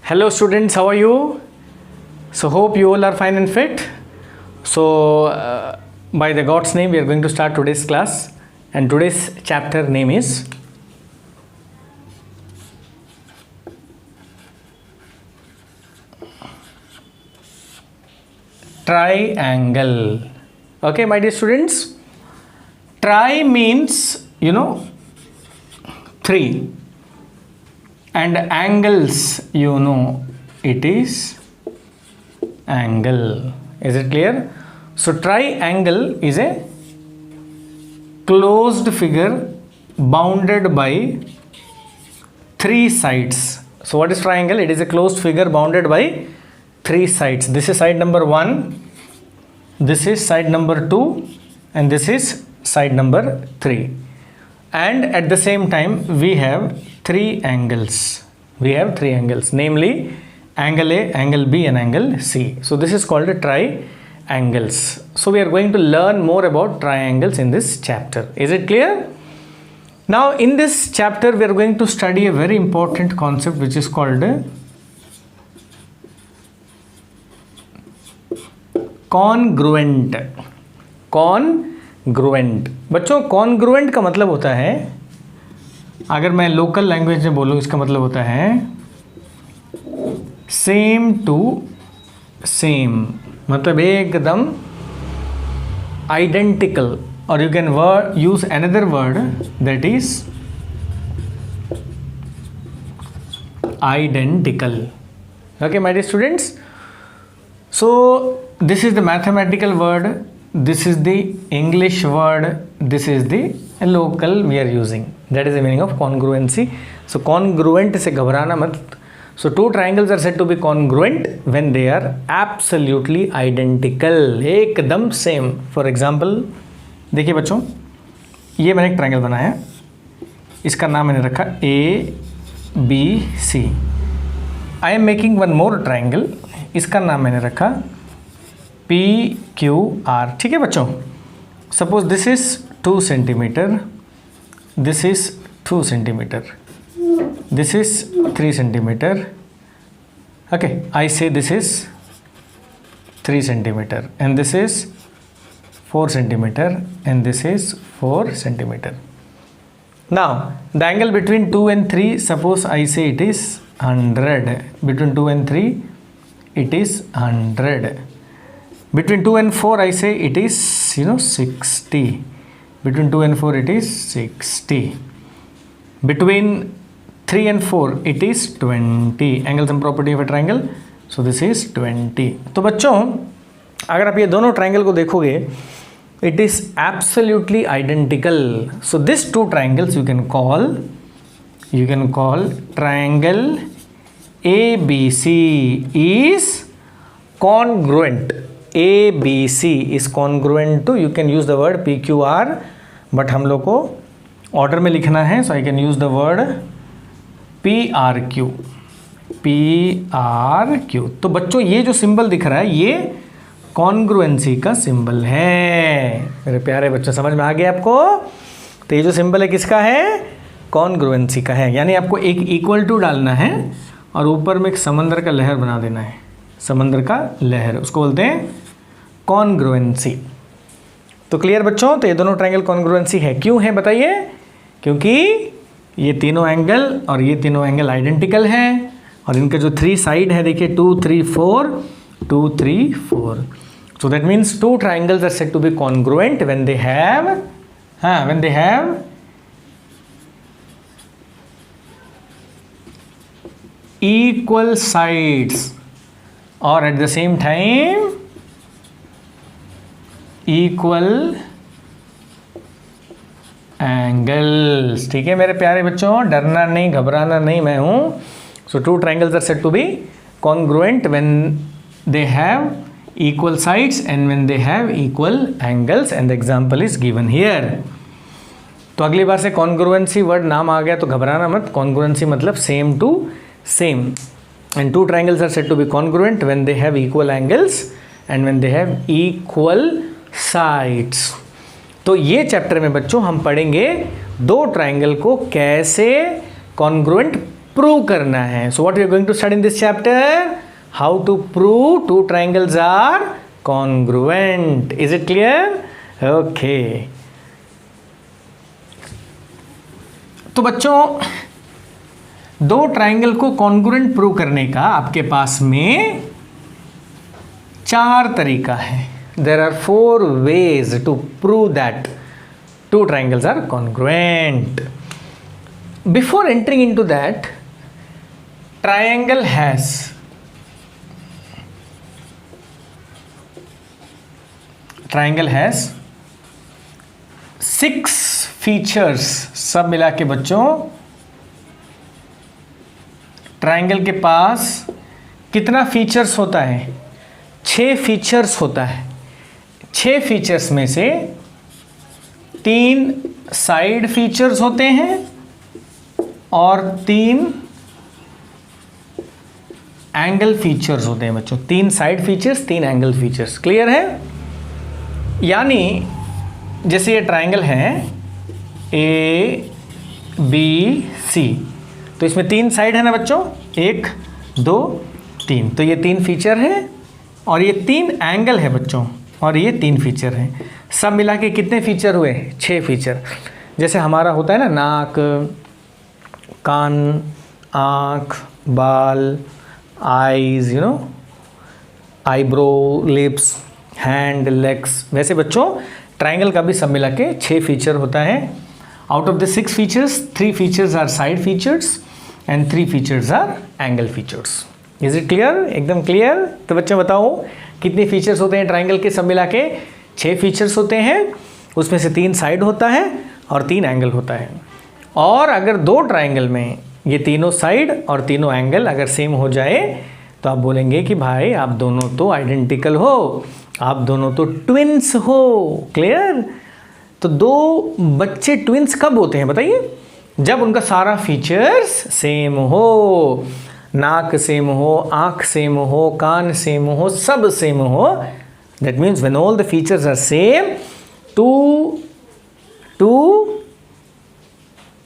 Hello students, how are you? So hope you all are fine and fit. So by the God's name we are going to start today's class, and today's chapter name is triangle. Okay my dear students, tri means three, and angles, it is angle. Is it clear? So triangle is a closed figure bounded by three sides. So what is triangle? It is a closed figure bounded by three sides. This is side number 1, this is side number 2, and this is side number 3. And at the same time we have three angles. We have three angles, namely angle A, angle B, and angle C. So this is called a triangles. So we are going to learn more about triangles in this chapter. Is it clear? Now in this chapter we are going to study a very important concept which is called congruent. Congruent. बच्चों congruent का मतलब होता है, अगर मैं local language में बोलूँ इसका मतलब होता है सेम टू सेम, मतलब एकदम आइडेंटिकल. और you can use another word that is identical. Okay my dear students, so this is the mathematical word, this is the English word, this is the local we are using. That is the meaning of congruency. So congruent से घबराना मत. So two triangles are said to be congruent when they are absolutely identical, एकदम same. For example, देखिए बच्चों, ये मैंने एक triangle बनाया, इसका नाम मैंने रखा ABC. I am making one more triangle, इसका नाम मैंने रखा PQR. ठीक है बच्चों. Suppose this is 2 centimetre, this is 2 centimetre, this is 3 centimetre. Okay, I say this is 3 centimetre and this is 4 centimetre and this is 4 centimetre. Now the angle between 2 and 3, suppose I say it is 100. Between 2 and 3 it is 100. Between 2 and 4 I say it is 60. Between 2 and 4 it is 60. Between 3 and 4 it is 20. Angle sum property of a triangle, so this is 20. तो बच्चों अगर आप ये दोनों triangle को देखोगे, it is absolutely identical. So these two triangles you can call triangle ABC is congruent. ABC is congruent to, you can use the word PQR, but हम लोग को ऑर्डर में लिखना है, so I can use the word PRQ. PRQ. तो बच्चों ये जो सिंबल दिख रहा है ये कॉन्ग्रुएंसी का सिंबल है. मेरे प्यारे बच्चों समझ में आ गया आपको? तो ये जो सिंबल है किसका है? कॉन्ग्रुएंसी का है. यानी आपको एक इक्वल टू डालना है और ऊपर में एक समंदर का लहर बना देना है. समंदर का लहर, उसको बोलते हैं कॉन्ग्रुएंसी. तो क्लियर बच्चों? तो ये दोनों ट्रायंगल कॉन्ग्रुएंसी है. क्यों है बताइए? क्योंकि ये तीनों एंगल और ये तीनों एंगल आइडेंटिकल हैं और इनके जो 3 साइड है देखिए 2 3 4 2 3 4. So that means two triangles are said to be congruent when they have equal sides or at the same time equal angles. ठीक है मेरे प्यारे बच्चों, डरना नहीं, घबराना नहीं, मैं हूं. So two triangles are said to be congruent when they have equal sides and when they have equal angles, and the example is given here. तो अगली बार से congruency वर्ड नाम आ गया तो घबराना मत. congruency मतलब same to same, and two triangles are said to be congruent when they have equal angles and when they have equal sides. तो ये चैप्टर में बच्चों हम पढ़ेंगे दो ट्राइंगल को कैसे कॉन्ग्रुएंट प्रूव करना है. So what we are going to study in this chapter, how to prove two triangles are congruent. Is it clear? Okay. तो बच्चों, दो ट्राइंगल को कॉन्ग्रुएंट प्रूव करने का आपके पास में 4 तरीका है. There are 4 ways to prove that two triangles are congruent. Before entering into that, triangle has triangle has 6 features. सब मिला के बच्चों ट्राइंगल के पास कितना फीचर्स होता है? 6 फीचर्स होता है. 6 फीचर्स में से 3 साइड फीचर्स होते हैं और 3 एंगल फीचर्स होते हैं बच्चों. 3 side features, 3 angle features. Clear है? यानी जैसे ये ट्राइंगल है ए बी सी, तो इसमें 3 साइड है ना बच्चों, 1 2 3. तो ये 3 फीचर है और ये 3 एंगल है बच्चों, और ये 3 फीचर हैं. सब मिला के कितने फीचर हुए? 6 फीचर. जैसे हमारा होता है ना नाक, कान, आँख, बाल, eyes, you know, eyebrow, lips, hand, legs, वैसे बच्चों ट्राइंगल का भी सब मिला के 6 फीचर होता है. Out of the 6 features, 3 features are side features and 3 features are angle features. Is it clear? एकदम क्लियर. तो बच्चों बताओ कितने फीचर्स होते हैं ट्राइंगल के? सब मिला के 6 फीचर्स होते हैं. उसमें से 3 साइड होता है और 3 एंगल होता है. और अगर 2 ट्राइंगल में ये तीनों साइड और तीनों एंगल अगर सेम हो जाए तो आप बोलेंगे कि भाई आप दोनों तो आइडेंटिकल हो, आप दोनों तो ट्विन्स हो. क्लियर? तो 2 बच्चे ट्विन्स कब होते हैं बताइए? जब उनका सारा फीचर्स सेम हो, नाक सेम हो, आँख सेम हो, कान सेम हो, सब सेम हो. That means when all the features are same, टू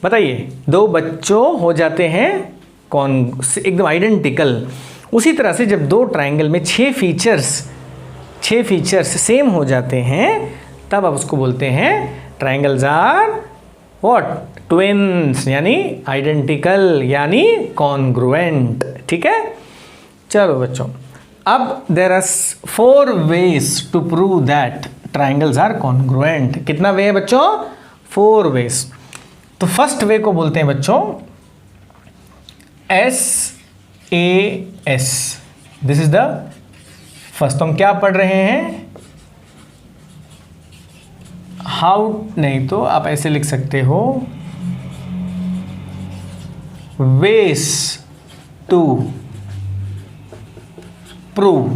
बताइए 2 बच्चों हो जाते हैं एकदम आइडेंटिकल. उसी तरह से जब 2 ट्राइंगल में 6 फीचर्स सेम हो जाते हैं तब आप उसको बोलते हैं ट्राइंगल्स आर व्हाट? ट्विन्स, यानी आइडेंटिकल, यानी कॉन्ग्रुएंट. ठीक है? चलो बच्चों, अब there are 4 ways to prove that triangles are congruent. कितना वे है बच्चों? 4 ways. तो फर्स्ट वे को बोलते हैं बच्चों SAS. This is the first. तो हम क्या पढ़ रहे हैं? हाउ, नहीं तो आप ऐसे लिख सकते हो, ways to prove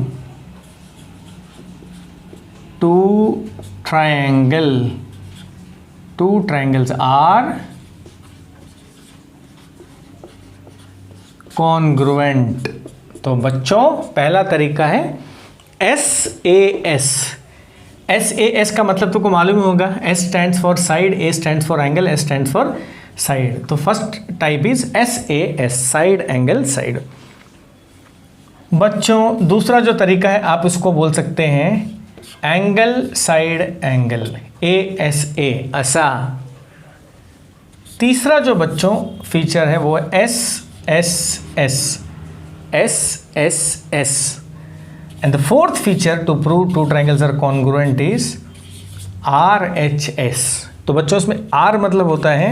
two triangles are congruent. तो बच्चों पहला तरीका है SAS. SAS का मतलब तुमको मालूम ही होगा. S stands for side, A stands for angle, S stands for side. तो first type is SAS, side angle side. बच्चों दूसरा जो तरीका है आप उसको बोल सकते हैं एंगल साइड एंगल, ASA, असा. तीसरा जो बच्चों फीचर है वो है SSS. And the fourth feature to prove two triangles are congruent is RHS. तो बच्चों इसमें R मतलब होता है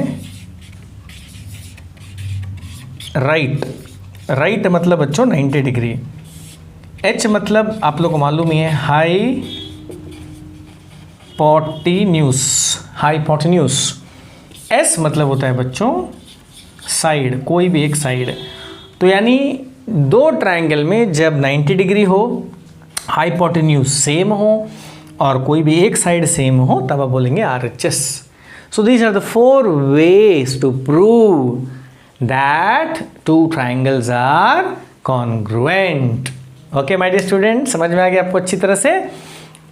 राइट मतलब बच्चों 90 डिग्री. H मतलब आप लोग को मालूम ही है हाइपोटेन्यूज. S मतलब होता है बच्चों साइड, कोई भी एक साइड. तो यानी 2 ट्राइंगल में जब 90 डिग्री हो, हाइपोटेन्यूज सेम हो और कोई भी एक साइड सेम हो तब आप बोलेंगे RHS. So these are the 4 ways to prove that 2 triangles are congruent. Okay my dear student, समझ में आ गया आपको अच्छी तरह से?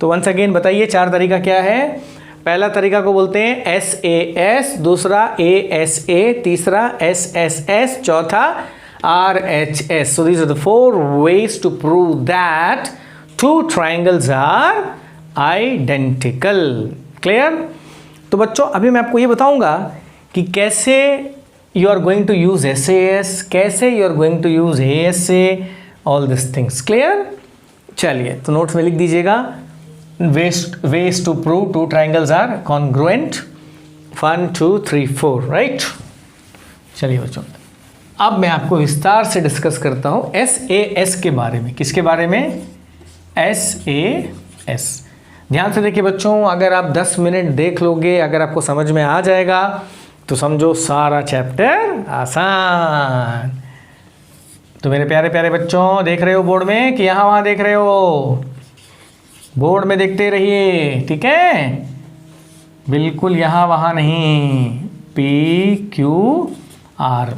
तो वंस अगेन बताइए 4 तरीका क्या है? पहला तरीका को बोलते हैं SAS, दूसरा ASA, तीसरा SSS, चौथा RHS. So these are the 4 ways to prove that two triangles are identical. Clear? तो बच्चों अभी मैं आपको ये बताऊंगा कि कैसे you are going to use SAS, कैसे you are going to use ASA, all these things. Clear? चलिए तो नोट्स में लिख दीजिएगा ways to prove two triangles are congruent. 1 2 3 4. Right? चलिए बच्चों अब मैं आपको विस्तार से डिस्कस करता हूं SAS के बारे में. किसके बारे में? SAS. ध्यान से देखिए बच्चों, अगर आप 10 मिनट देख लोगे, अगर आपको समझ में आ जाएगा तो समझो सारा चैप्टर आसान. तो मेरे प्यारे प्यारे बच्चों, देख रहे हो बोर्ड में कि यहाँ वहाँ देख रहे हो? बोर्ड में देखते रहिए, ठीक है? बिल्कुल यहाँ वहाँ नहीं. PQR.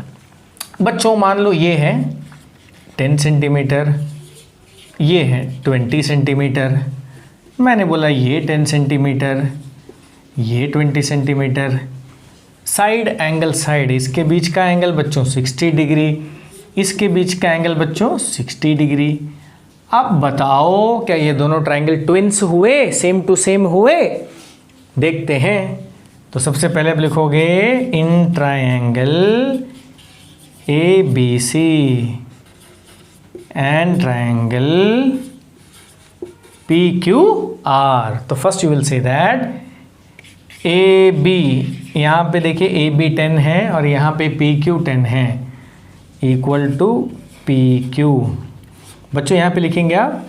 बच्चों मान लो ये है 10 सेंटीमीटर, ये है 20 सेंटीमीटर. मैंने बोला ये 10 सेंटीमीटर, ये 20 सेंटीमीटर. साइड एंगल, साइड इसके बीच का एंगल बच्चों 60 डिग्री, इसके बीच का एंगल बच्चों 60 डिग्री. अब बताओ क्या ये दोनों ट्रायंगल ट्विन्स हुए, सेम टू सेम हुए? देखते हैं. तो सबसे पहले आप लिखोगे इन triangle ABC and triangle PQR. तो first you will say that AB, यहाँ पे देखिए AB 10 है और यहाँ पे PQ 10 है, इक्वल टू PQ. बच्चों यहाँ पे लिखेंगे आप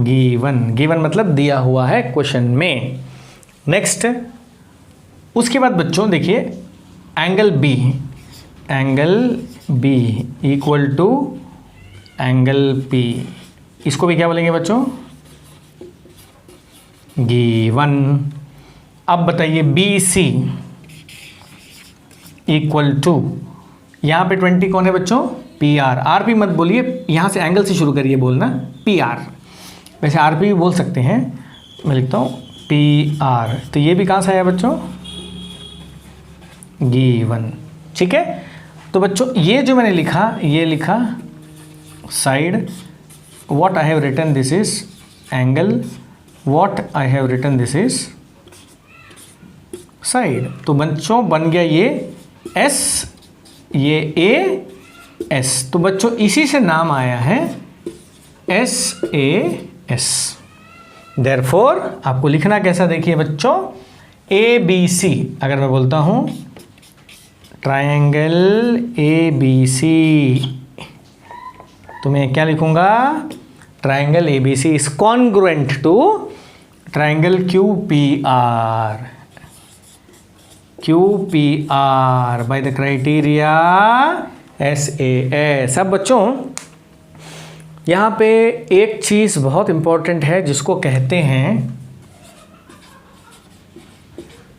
गिवन मतलब दिया हुआ है क्वेश्चन में. नेक्स्ट उसके बाद बच्चों देखिए angle B equal to angle P. इसको भी क्या बोलेंगे बच्चों? गिवन. अब बताइए BC इक्वल टू, यहाँ पे 20 कौन है बच्चों? PR. RP मत बोलिए, यहाँ से एंगल से शुरू करिए बोलना PR. वैसे RP भी बोल सकते हैं, मैं लिखता हूँ PR. तो ये भी कहाँ से आया बच्चों? गिवन. ठीक है. तो बच्चों ये जो मैंने लिखा, ये लिखा side. what I have written this is angle, what I have written this is side. तो बच्चों बन गया ये S, ये AS. तो बच्चों इसी से नाम आया है SAS. Therefore आपको लिखना कैसा देखिए बच्चों, ABC. अगर मैं बोलता हूँ ट्रायंगल ABC, तो मैं क्या लिखूंगा? Triangle ABC is congruent to triangle QPR. By the criteria SAS. अब बच्चों यहाँ पे एक चीज़ बहुत इंपॉर्टेंट है जिसको कहते हैं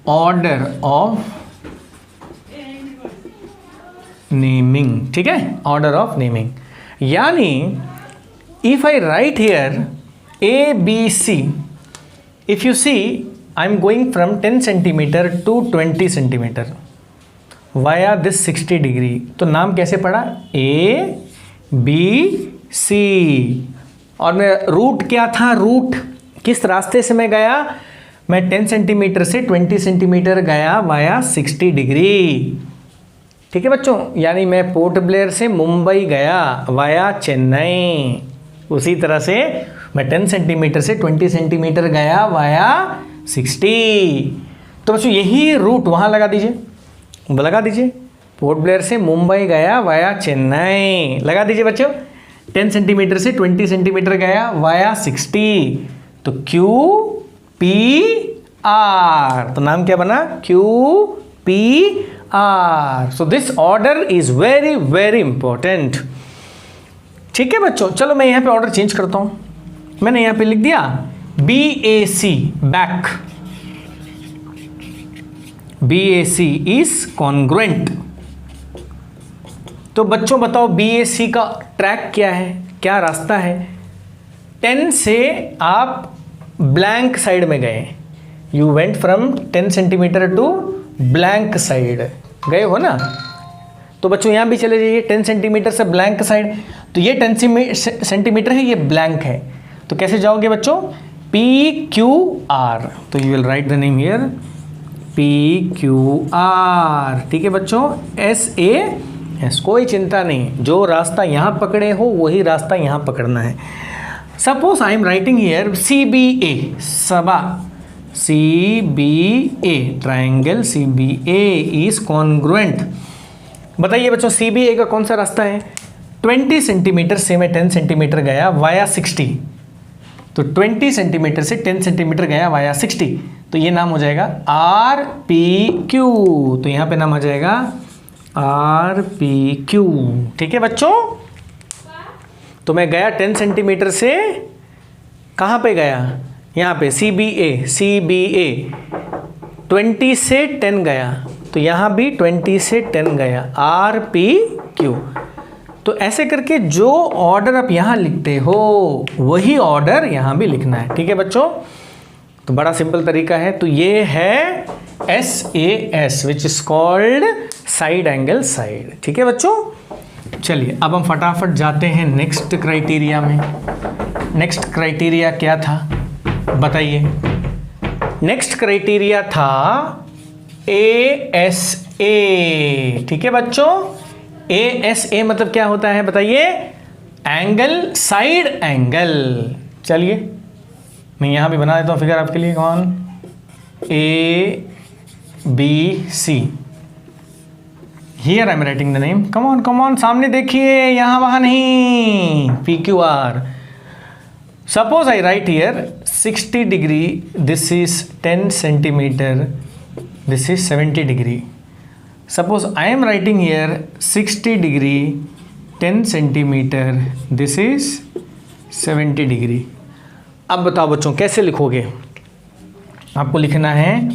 ऑर्डर ऑफ नेमिंग. ठीक है, ऑर्डर ऑफ नेमिंग. यानी if I write here ABC, if you see I am going from 10 centimeter to 20 centimeter via this 60 degree. तो नाम कैसे पड़ा? ABC. और मैं रूट क्या था? रूट किस रास्ते से मैं गया? मैं 10 सेंटीमीटर से 20 सेंटीमीटर गया वाया 60 डिग्री. ठीक है बच्चों, यानी मैं पोर्ट ब्लेयर से मुंबई गया वाया चेन्नई. उसी तरह से मैं 10 सेंटीमीटर से 20 सेंटीमीटर गया वाया 60. तो बच्चों यही रूट वहाँ लगा दीजिए. पोर्ट ब्लेयर से मुंबई गया वाया चेन्नई, लगा दीजिए बच्चों. 10 सेंटीमीटर से 20 सेंटीमीटर गया वाया 60. तो QPR. तो नाम क्या बना? QPR. So this order is very very important. ठीक है बच्चों, चलो मैं यहाँ पे ऑर्डर चेंज करता हूँ. मैंने यहाँ पे लिख दिया BAC, back. BAC is congruent. तो बच्चों बताओ BAC का ट्रैक क्या है, क्या रास्ता है? 10 से आप ब्लैंक साइड में गए, you went from 10 centimetre to blank side, गए हो ना। तो बच्चों यहाँ भी चले जाइए, 10 सेंटीमीटर से ब्लैंक साइड, तो ये 10 सेंटीमीटर है, ये ब्लैंक है, तो कैसे जाओगे बच्चों, PQR, तो you will right the name here PQR, ठीक है बच्चों, SAS, कोई चिंता नहीं, जो रास्ता यहाँ पकड़े हो वही रास्ता यहाँ पकड़ना है। Suppose I am writing here CBA, सबा, CBA, triangle CBA is congruent. बताइए बच्चों CBA का कौन सा रास्ता है, 20 सेंटीमीटर से मैं 10 सेंटीमीटर गया वाया 60, तो 20 सेंटीमीटर से 10 सेंटीमीटर गया वाया 60, तो ये नाम हो जाएगा RPQ, तो यहाँ पे नाम आ जाएगा RPQ, ठीक है बच्चों। तो मैं गया 10 सेंटीमीटर से कहाँ पे गया, यहाँ पे CBA 20 से 10 गया, तो यहाँ भी 20 से 10 गया, RPQ। तो ऐसे करके जो ऑर्डर आप यहाँ लिखते हो वही ऑर्डर यहाँ भी लिखना है, ठीक है बच्चों। तो बड़ा सिंपल तरीका है। तो ये है SAS which is called side angle side, ठीक है बच्चों। चलिए अब हम फटाफट जाते हैं नेक्स्ट क्राइटेरिया में। नेक्स्ट क्राइटेरिया क्या था बताइए। नेक्स्ट क्राइटेरिया था ASA, ठीक है बच्चों। ASA मतलब क्या होता है बताइए, एंगल साइड एंगल। चलिए मैं यहां भी बना देता हूं फिगर आपके लिए, कौन, ABC, here I am writing the name, come on सामने देखिए, यहां वहां नहीं, PQR। Suppose I right here 60 degree, this is 10 centimetre, this is 70 degree. Suppose I am writing here 60 degree 10 centimeter, this is 70 degree. अब बताओ बच्चों कैसे लिखोगे। आपको लिखना है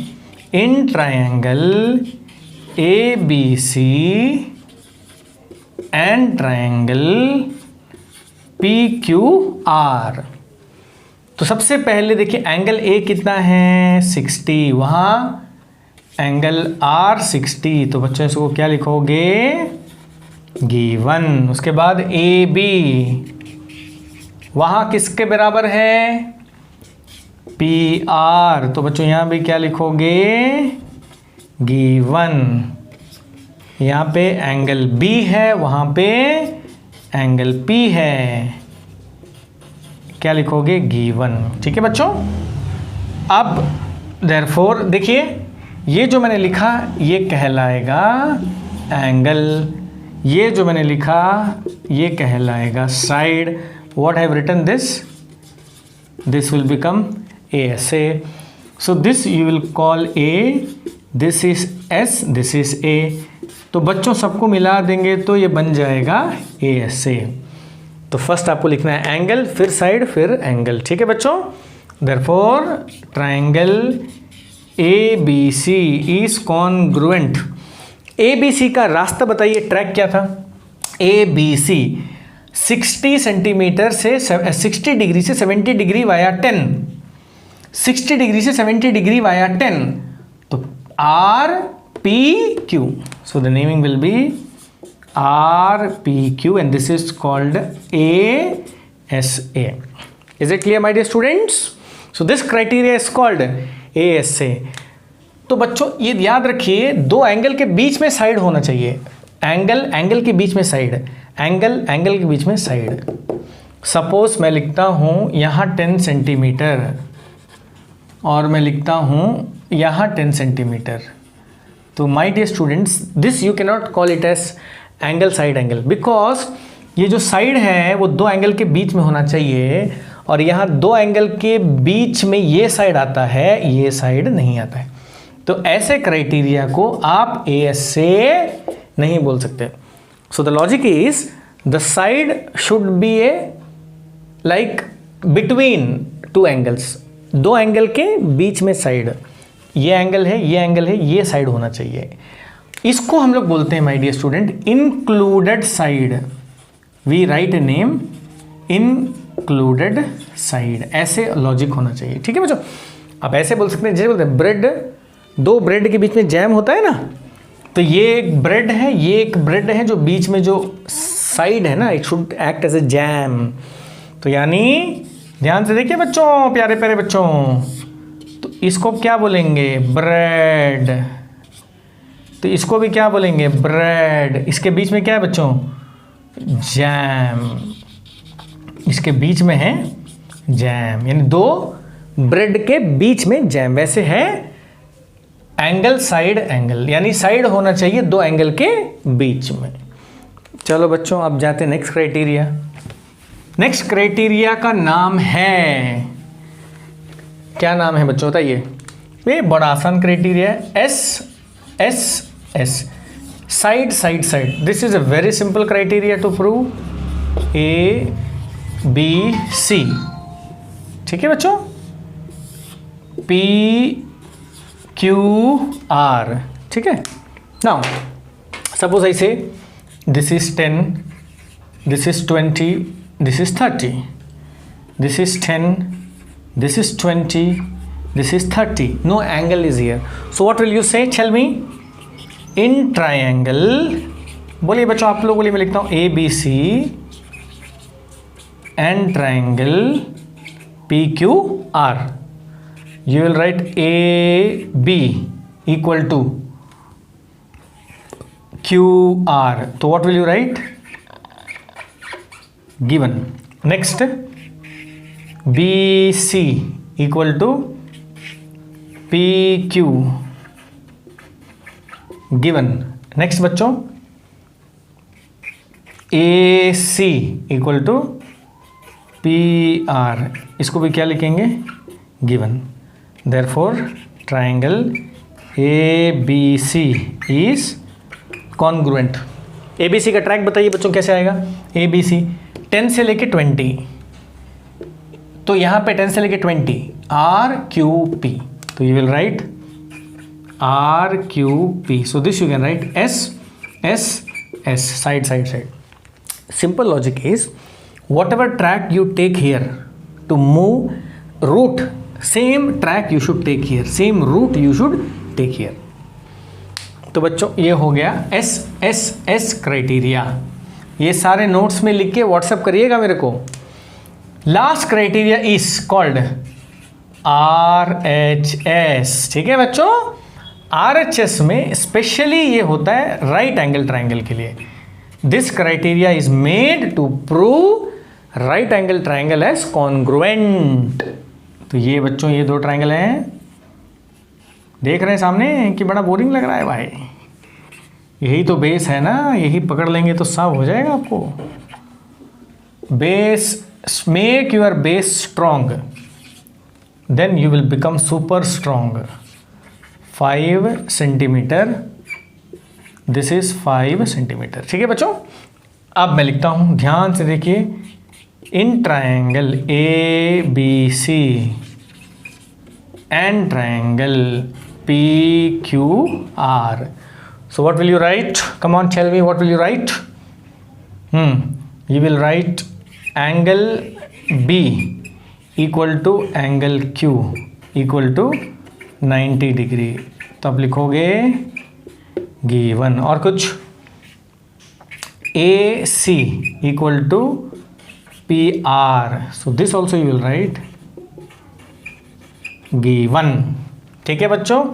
इन triangle ABC and triangle PQR। तो सबसे पहले देखिए एंगल A कितना है 60, वहाँ एंगल R 60, तो बच्चों इसको क्या लिखोगे, गिवन। उसके बाद AB वहाँ किसके बराबर है, PR, तो बच्चों यहाँ भी क्या लिखोगे, गिवन। यहाँ पे एंगल B है, वहाँ पे एंगल P है, क्या लिखोगे, गिवन, ठीक है बच्चों। अब देयरफॉर देखिए ये जो मैंने लिखा ये कहलाएगा एंगल, ये जो मैंने लिखा ये कहलाएगा side. What have written this, this will become ASA। So this you will call A, this is S, this is A। तो बच्चों सबको मिला देंगे तो ये बन जाएगा ASA। तो फर्स्ट आपको लिखना है एंगल, फिर साइड, फिर एंगल, ठीक है बच्चों। Therefore triangle ABC is congruent. ABC का रास्ता बताइए, ट्रैक क्या था, ABC 60 सेंटीमीटर से 60 डिग्री से 70 डिग्री वाया 10, 60 डिग्री से 70 डिग्री वाया 10, तो RPQ। So the naming will be RPQ and this is called ASA. Is it clear my dear students? So this criteria is called ASA। तो बच्चों ये याद रखिए, दो एंगल के बीच में साइड होना चाहिए, एंगल के बीच में साइड, एंगल के बीच में साइड। सपोज मैं लिखता हूँ यहाँ 10 सेंटीमीटर और मैं लिखता हूँ यहाँ 10 सेंटीमीटर, तो my dear students this you can not call it as angle side angle, because ये जो साइड है वो दो एंगल के बीच में होना चाहिए, और यहाँ दो एंगल के बीच में ये साइड आता है, ये साइड नहीं आता है। तो ऐसे क्राइटेरिया को आप ASA नहीं बोल सकते। So the logic is the side should be A like between two angles, दो एंगल के बीच में साइड, ये एंगल है, ये एंगल है, ये साइड होना चाहिए। इसको हम लोग बोलते हैं my dear student included side. We write a name included side, ऐसे लॉजिक होना चाहिए। ठीक है बच्चों, आप ऐसे बोल सकते हैं जैसे बोलते हैं ब्रेड, दो ब्रेड के बीच में जैम होता है ना, तो ये एक ब्रेड है, ये एक ब्रेड है, जो बीच में जो साइड है ना, it should act as a jam. तो यानी ध्यान से देखिए बच्चों, प्यारे प्यारे बच्चों, तो इसको क्या बोलेंगे, ब्रेड, तो इसको भी क्या बोलेंगे, ब्रेड। इसके बीच में क्या है बच्चों, जैम, इसके बीच में है जैम, यानी दो ब्रेड के बीच में जैम। वैसे है एंगल, साइड एंगल, यानी साइड होना चाहिए दो एंगल के बीच में। चलो बच्चों, अब जाते हैं नेक्स्ट क्राइटेरिया। नेक्स्ट क्राइटेरिया का नाम है, क्या नाम है बच्चों बताइए, ये बड़ा आसान क्राइटेरिया है, S S S, side side side. This is a very simple criteria to prove A B C. ठीक है बच्चों, पी क्यू आर। ठीक है, now suppose I say this is 10, this is 20, this is 30, this is 10, this is 20, this is 30, no angle is here, so what will you say, tell me, in triangle, बोलिए बच्चों, आप लोग बोलिए, मैं लिखता हूँ ABC and triangle PQR, you will write AB equal to QR, so what will you write, given. Next, BC equal to PQ, given. Next बच्चों, AC equal to PR, इसको भी क्या लिखेंगे, given. Therefore triangle ABC is congruent. ABC का track बताइए बच्चों कैसे आएगा, ABC 10 से लेके 20, तो यहां पे 10 से लेके 20, RQP, तो you will write RQP, so this you can write S S S, side side side. Simple logic is whatever track you take here to move route, same track you should take here, same route you should take here. तो बच्चों ये हो गया S S S criteria, ये सारे notes में लिख के व्हाट्सएप करिएगा मेरे को। Last criteria is called RHS। ठीक है बच्चों, RHS में स्पेशली ये होता है राइट एंगल ट्राइंगल के लिए। This criteria is made to prove right angle triangle as congruent. तो ये बच्चों ये दो ट्राइंगल हैं, देख रहे हैं सामने, कि बड़ा बोरिंग लग रहा है भाई, यही तो बेस है ना, यही पकड़ लेंगे तो सब हो जाएगा आपको। Base, make your base strong, then you will become super strong. 5 centimeter, this is 5 centimeter। ठीक है बच्चों, अब मैं लिखता हूं, ध्यान से देखिए, in triangle ABC and triangle PQR, so what will you write, come on tell me, what will you write? You will write angle B equal to angle Q equal to 90 degree, तो आप लिखोगे given. और कुछ, AC equal to PR, so this also you will write given. ठीक है बच्चों,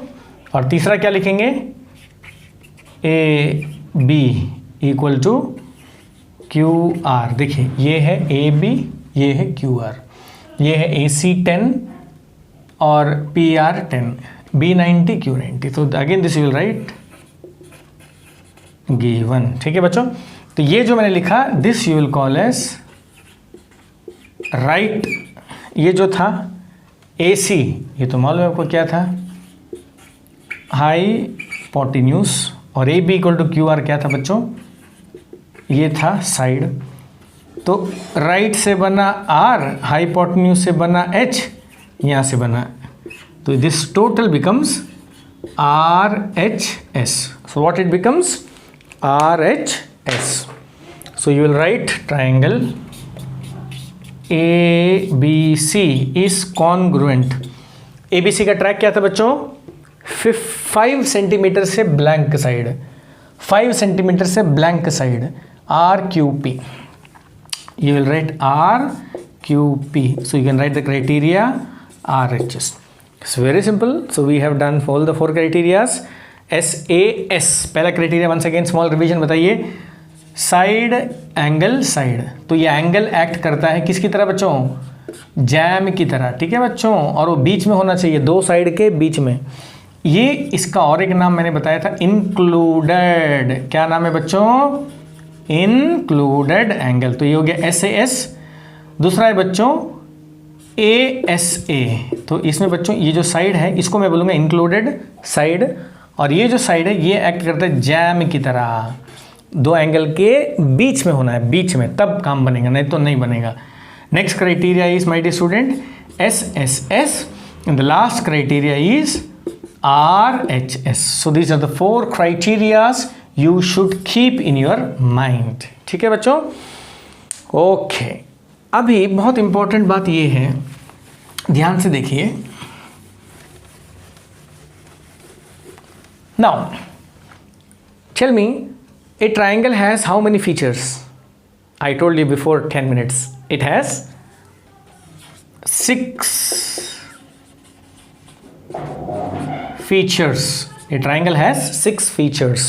और तीसरा क्या लिखेंगे, AB equal to QR। देखिए ये है AB, ये है QR, ये है AC 10 और PR 10, B 90 Q 90, तो again this you will write given. ठीक है बच्चों, तो ये जो मैंने लिखा this you will call as right. ये जो था AC, ये तो मालूम है आपको क्या था, हाइपोटेन्यूज, और AB इक्वल टू QR क्या था बच्चों, ये था साइड। तो राइट से बना R, हाइपोटेन्यूज से बना H, यहाँ से बना, तो this total becomes RHS। So what it becomes, RHS। So you will right triangle ABC is congruent. ABC का ट्रैक क्या था बच्चों? 5 सेंटीमीटर से ब्लैंक साइड, 5 सेंटीमीटर से blank side, RQP. You will write RQP. So you can write the criteria RHS. It's very simple. So we have done all the 4 criterias. SAS पहला criteria, once again small revision बताइए, side angle side. तो ये angle act करता है किसकी तरह बच्चों? Jam की तरह, ठीक है बच्चों, और वो बीच में होना चाहिए, 2 साइड के बीच में। ये इसका और एक नाम मैंने बताया था, इंक्लूडेड। क्या नाम है बच्चों? Included angle. तो ये हो गया SAS। दूसरा है बच्चों ASA। तो इसमें बच्चों ये जो साइड है इसको मैं बोलूँगा इंक्लूडेड साइड, और ये जो साइड है ये एक्ट करता है जैम की तरह, 2 एंगल के बीच में होना है, बीच में, तब काम बनेगा, नहीं तो नहीं बनेगा। Next criteria is my dear student SSS, and the last criteria is RHS. So these are the 4 criterias you should keep in your mind. ठीक है बच्चों? ओके, अभी बहुत इंपॉर्टेंट बात ये है, ध्यान से देखिए। Now, tell me, a triangle has how many features? I told you before 10 minutes. It has 6 features. A triangle has 6 features.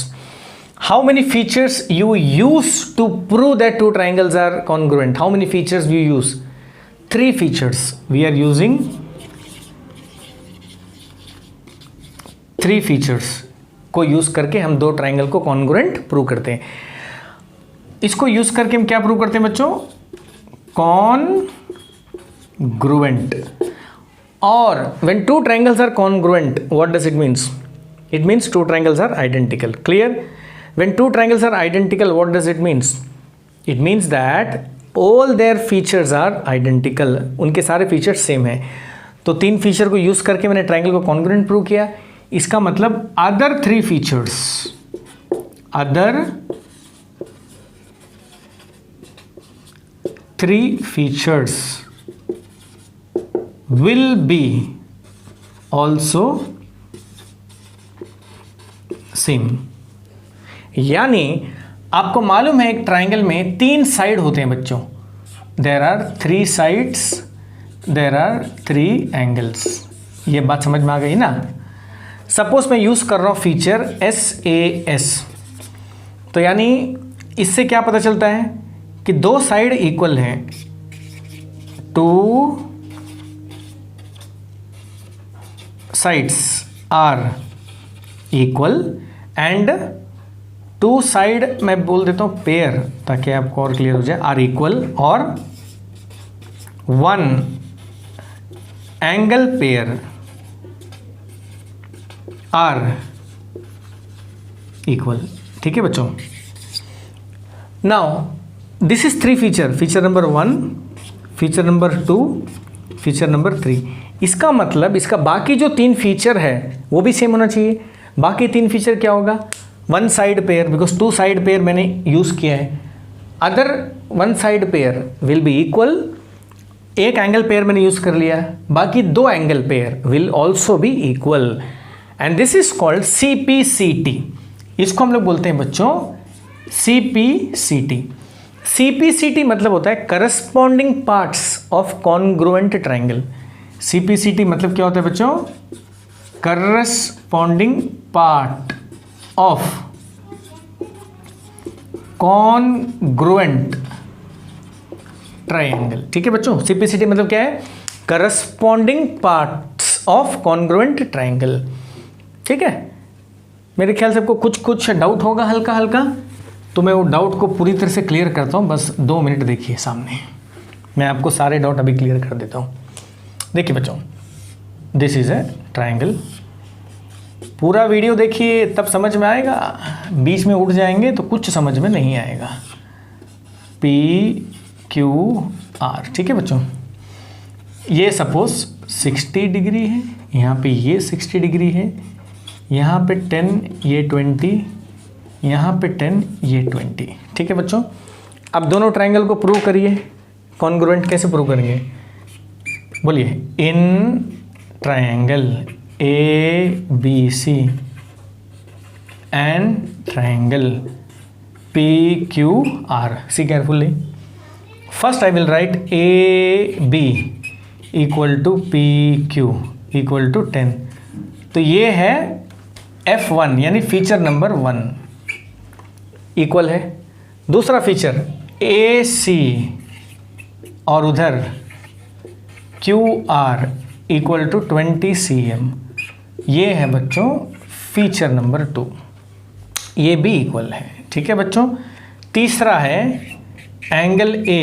How many features you use to prove that 2 triangles are congruent? How many features you use? 3 features. We are using 3 features को use करके हम 2 triangle को congruent prove करते हैं। इसको use करके हम क्या प्रूव करते हैं बच्चों? कॉन्ग्रुएंट। और when 2 triangles are congruent, what does it means? It means 2 triangles are identical. Clear? When 2 triangles are identical, what does it means? It means that all their features are identical. उनके सारे features same हैं। तो 3 feature को use करके मैंने triangle को congruent prove किया। इसका मतलब other 3 features, other 3 features will be also same। यानी आपको मालूम है एक ट्राइंगल में 3 साइड होते हैं बच्चों। There are 3 sides, there are 3 angles. ये बात समझ में आ गई ना? सपोज मैं यूज कर रहा हूं फीचर SAS, तो यानी इससे क्या पता चलता है कि 2 साइड इक्वल हैं, 2 sides are equal and 2 side मैं बोल देता हूं पेयर, ताकि आपको और क्लियर हो जाए, आर इक्वल, और 1 एंगल पेयर आर इक्वल। ठीक है बच्चों? Now this is 3 feature, feature number 1, feature number 2, feature number 3। इसका मतलब इसका बाकी जो 3 फीचर है वो भी सेम होना चाहिए। बाकी 3 फीचर क्या होगा? 1 side pair, because 2 side pair मैंने यूज किया है। Other 1 side pair will be equal, एक एंगल पेयर मैंने यूज कर लिया, बाकी 2 angle pair will also be equal, and this is called CPCT। इसको हम लोग बोलते हैं बच्चों CPCT। CPCT मतलब होता है corresponding parts of congruent triangle. CPCT मतलब क्या होता है बच्चों? Corresponding part of congruent triangle. ठीक है बच्चों? CPCT मतलब क्या है? Corresponding parts of congruent triangle. ठीक है? मेरे ख्याल से आपको कुछ डाउट होगा हल्का हल्का, तो मैं वो डाउट को पूरी तरह से क्लियर करता हूँ। बस 2 मिनट देखिए सामने, मैं आपको सारे डाउट अभी क्लियर कर देता हूँ। देखिए बच्चों, दिस इज ए ट्राइंगल। पूरा वीडियो देखिए तब समझ में आएगा, बीच में उठ जाएंगे तो कुछ समझ में नहीं आएगा। PQR। ठीक है बच्चों? ये सपोज 60 डिग्री है, यहाँ पे ये 60 डिग्री है, यहाँ पे 10, ये 20, यहाँ पे 10, ये 20। ठीक है बच्चों? अब दोनों ट्राइंगल को प्रूव करिए। कॉन्ग्रुएंट कैसे प्रूव करेंगे, बोलिए। In triangle ABC and triangle PQR, see carefully. First I will write AB equal to PQ equal to 10। तो ये है F1 यानी फीचर नंबर 1 इक्वल है। दूसरा फीचर AC और उधर QR इक्वल टू 20 cm, ये है बच्चों फीचर नंबर 2, ये भी इक्वल है। ठीक है बच्चों। तीसरा है angle A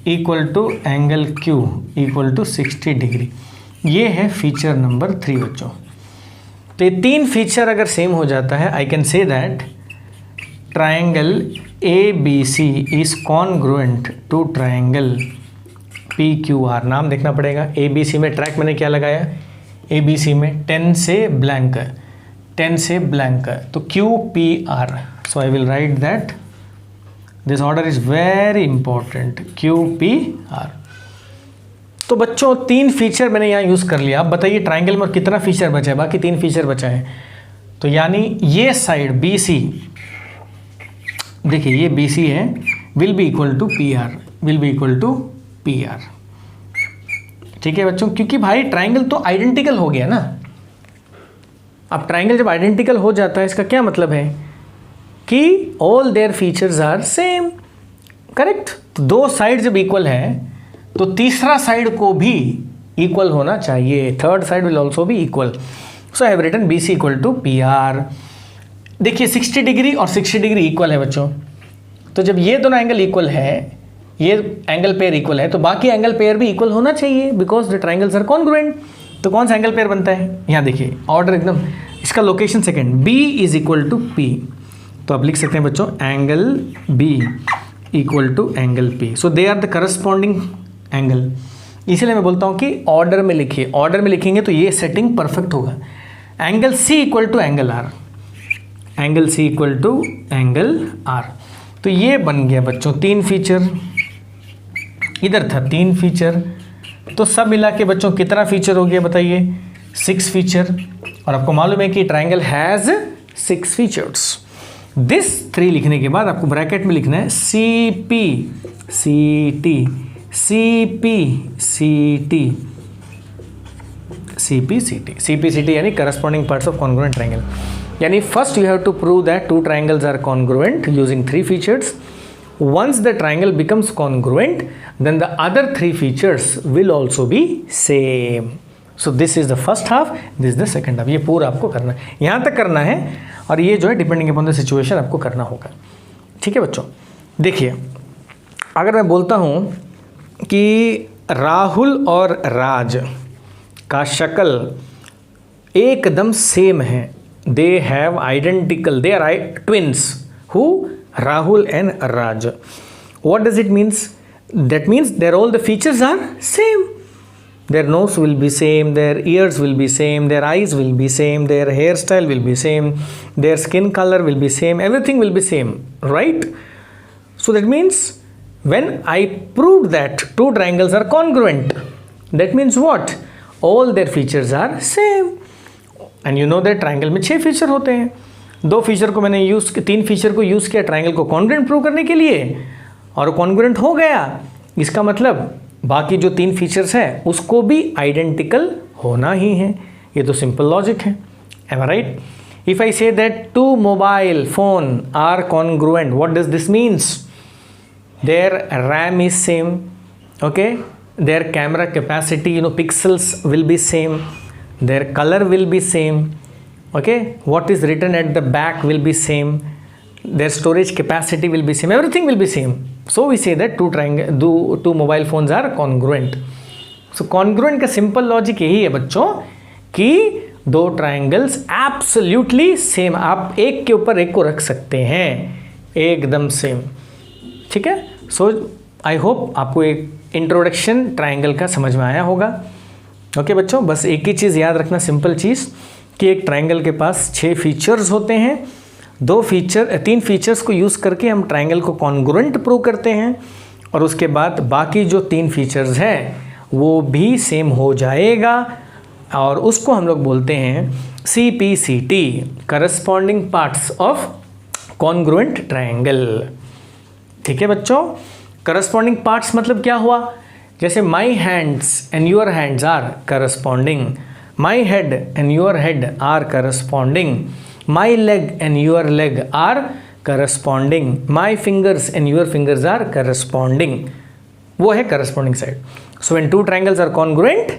equal to angle Q equal to 60 degree, ये है फीचर नंबर 3 बच्चों। तो ये 3 फीचर अगर सेम हो जाता है, I can say that triangle ABC is congruent to triangle PQR। नाम देखना पड़ेगा। ABC में ट्रैक मैंने क्या लगाया, ABC में 10 से ब्लैंक, 10 से ब्लैंक, तो QPR। So I will right that this order is very important, QPR। तो बच्चों 3 फीचर मैंने यहाँ यूज़ कर लिया। आप बताइए ट्रायंगल में कितना फीचर बचा है, बाकी 3 फीचर बचा है। तो यानी ये साइड BC, देखिए ये BC है, will be equal to PR, will be equal to PR। ठीक है बच्चों, क्योंकि भाई ट्रायंगल तो आइडेंटिकल हो गया ना। अब ट्रायंगल जब आइडेंटिकल हो जाता है, इसका क्या मतलब है कि all their features are same, correct. तो 2 साइड जब इक्वल है तो तीसरा साइड को भी इक्वल होना चाहिए, थर्ड साइड विल ऑल्सो भी equal. So I have written BC equal to PR। देखिए 60 डिग्री और 60 डिग्री इक्वल है बच्चों। तो जब ये दोनों एंगल इक्वल है, ये एंगल पेयर इक्वल है, तो बाकी एंगल पेयर भी इक्वल होना चाहिए, because the triangles are congruent. तो कौन सा एंगल पेयर बनता है, यहाँ देखिए ऑर्डर एकदम, इसका location second, B is equal to P। तो आप लिख सकते हैं बच्चों angle B equal to angle P। So they are the corresponding angle. इसीलिए मैं बोलता हूँ कि ऑर्डर में लिखिए, ऑर्डर में लिखेंगे तो ये सेटिंग परफेक्ट होगा। Angle C equal to angle R, angle C equal to angle R। तो ये बन गया बच्चों 3 फीचर, इधर था 3 फीचर, तो सब मिला के बच्चों कितना फीचर हो गया बताइए, 6 फीचर। और आपको मालूम है कि ट्रायंगल हैज़ 6 फीचर्स। दिस 3 लिखने के बाद आपको ब्रैकेट में लिखना है CP CT CP CT CP CT CP CT यानी corresponding parts of congruent triangle. यानी first you have to prove that 2 triangles are congruent using 3 features. Once the triangle becomes congruent, then the other 3 features will also be same. So this is the first half, this is the second half. ये पूरा आपको करना है, यहाँ तक करना है, और ये जो है डिपेंडिंग अपॉन द सिचुएशन आपको करना होगा। ठीक है बच्चों। देखिए अगर मैं बोलता हूँ कि राहुल और राज का शक्ल एकदम सेम है, they have identical, they are twins, who Rahul and Raj. What does it means? That means their all the features are same. Their nose will be same, their ears will be same, their eyes will be same, their hairstyle will be same, their skin color will be same, everything will be same, right? So that means when I proved that 2 triangles are congruent, that means what? All their features are same. And you know that triangle में 6 feature होते हैं। 2 feature को मैंने 3 feature को use किया triangle को congruent prove करने के लिए, और कॉन्ग्रुएंट हो गया। इसका मतलब बाकी जो 3 फीचर्स हैं उसको भी आइडेंटिकल होना ही है। ये तो सिंपल लॉजिक है, am I right? If I say that 2 mobile phone are congruent, what does this means? Their RAM is same, okay, their camera capacity, pixels will be same, their color will be same, okay, what is written at the back will be same, their storage capacity will be same, everything will be same. So we say that 2 mobile phones are congruent. So congruent का simple logic यही है बच्चों कि 2 triangles absolutely same, आप एक के ऊपर एक को रख सकते हैं एकदम सेम। ठीक है। सो आई होप आपको एक इंट्रोडक्शन ट्रायंगल का समझ में आया होगा। ओके बच्चों, बस एक ही चीज़ याद रखना, सिंपल चीज़, कि एक ट्रायंगल के पास 6 फीचर्स होते हैं। 3 फीचर्स को यूज़ करके हम ट्रायंगल को कॉन्ग्रुएंट प्रूव करते हैं, और उसके बाद बाकी जो 3 फीचर्स हैं वो भी सेम हो जाएगा, और उसको हम लोग बोलते हैं CPCT, corresponding parts of congruent triangle. ठीक है बच्चों, करस्पॉन्डिंग पार्ट्स मतलब क्या हुआ? जैसे my hands and your hands are corresponding, my head and your head are corresponding, my leg and your leg are corresponding, my fingers and your fingers are corresponding, वो है corresponding side. So when 2 triangles are congruent,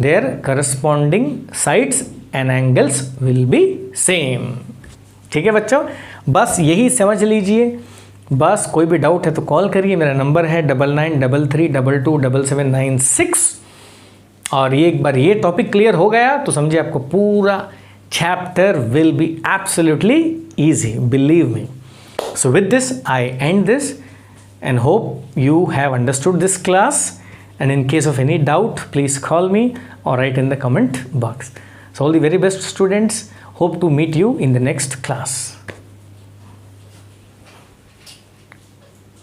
their corresponding sides and angles will be same. ठीक है बच्चों, बस यही समझ लीजिए। बस कोई भी डाउट है तो कॉल करिए, मेरा नंबर है 9933227796। और ये एक बार ये टॉपिक क्लियर हो गया तो समझिए आपको पूरा chapter will be absolutely easy, believe me. So with this I and this and hope you have understood this class, and in case of any doubt please call me or write in the comment box. So all the very best students, hope to meet you in the next class.